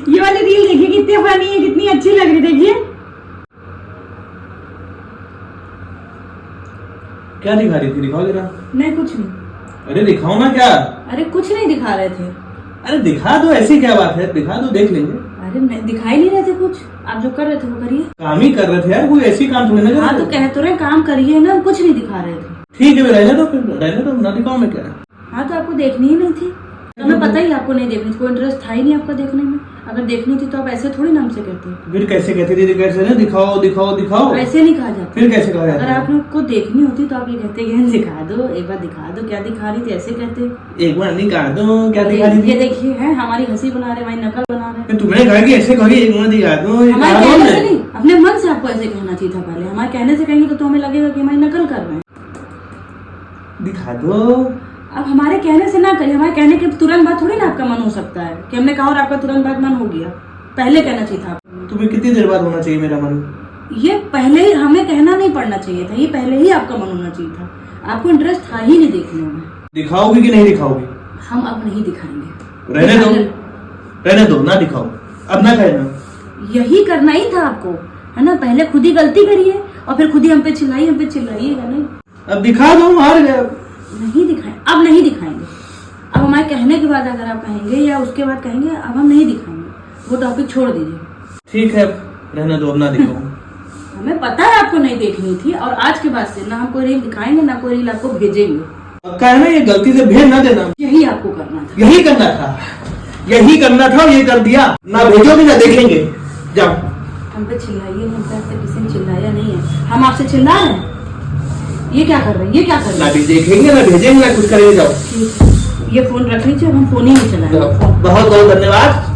ये वाली रील देखिए कितनी फनी है, कितनी अच्छी लग रही, देखिए। क्या दिखा रही थी, दिखाओ जरा। नहीं कुछ नहीं। अरे दिखाओ ना क्या। अरे कुछ नहीं दिखा रहे थे। अरे दिखा दो, ऐसी क्या बात है, दिखा दो, देख लेंगे। अरे दिखाई नहीं रहे थे कुछ, आप जो कर रहे थे वो करिए। काम ही कर रहे थे यार, कोई ऐसी काम थोड़ी ना। हाँ तो कह तो रहे काम करिए ना, कुछ नहीं दिखा रहे थे। ठीक है, रहने दो, रहने दो, ना दिखाओ मैं क्या। हाँ तो आपको देखनी ही नहीं थी, हमें पता ही आपको नहीं देखनी थी, कोई इंटरेस्ट था ही नहीं आपका देखने में। अगर देखनी थी तो आप ऐसे थोड़ी नाम से कहते। फिर कैसे कहती थी, कैसे ना दिखाओ दिखाओ दिखाओ, ऐसे नहीं कहा जाता। फिर कैसे कहा जाता? अगर आपको देखनी होती तो आप ये कहते कि दिखा दो, एक बार दिखा दो, क्या दिखा रही थी, ऐसे कहते। एक बार दिखा दो, क्या दिखा रही थी। ये देखिए है हमारी हंसी बना रहे, हमारी नकल बना रहे। तुमने कहा कि ऐसे कही, एक बार दिखा दो। हमारे कहने से नहीं, अपने मन से आपको ऐसे कहना चाहिए था पहले। हमारे कहने से कहेंगे तो हमें लगेगा कि हमारी नकल कर रहे हैं। दिखा दो। अब हमारे कहने से ना करिए, हमारे कहने के तुरंत बाद थोड़ी ना आपका मन हो सकता है कि हमने कहा और आपका तुरंत बाद मन हो गया। पहले कहना चाहिए था। तुम्हें कितनी देर बाद होना चाहिए मेरा मन? ये पहले ही हमें कहना नहीं पड़ना चाहिए था, ये पहले ही आपका मन होना चाहिए था। आपको इंटरेस्ट था ही नहीं देखने में। दिखाओगी कि नहीं दिखाओगी? हम अब नहीं दिखाएंगे। रहने दो, रहने दो, ना दिखाओ, अब ना कहना। यही करना ही था आपको, है ना। पहले खुद ही गलती करिए और फिर खुद ही हम पे चिल्लाइएगा नहीं। अब दिखा दो, हार गया। नहीं दिखाएं, अब नहीं दिखाएंगे। अब हमारे कहने के बाद अगर आप कहेंगे या उसके बाद कहेंगे, अब हम नहीं दिखाएंगे, वो टॉपिक छोड़ दीजिए। ठीक है, रहने दो, अब ना दिखाओ। हमें पता है आपको नहीं देखनी थी, और आज के बाद से ना हम कोई रील दिखाएंगे ना कोई रील आपको भेजेंगे। पक्का है ना, ये गलती से भेज ना देना। यही आपको करना था। यही करना था, यही करना था, ये कर दिया। ना भेजोगे ना देखेंगे, जाओ। हम पे चिल्लाइए नहीं, हम पे किसी ने चिल्लाया नहीं है, हम आपसे चिल्ला रहे हैं। ये क्या कर रहे हैं, ये क्या कर रहे ना हैं? भी देखेंगे ना भेजेंगे ना कुछ करेंगे, जाओ। ये फोन रख लीजिए, हम फोन ही नहीं चलाएंगे। बहुत बहुत धन्यवाद।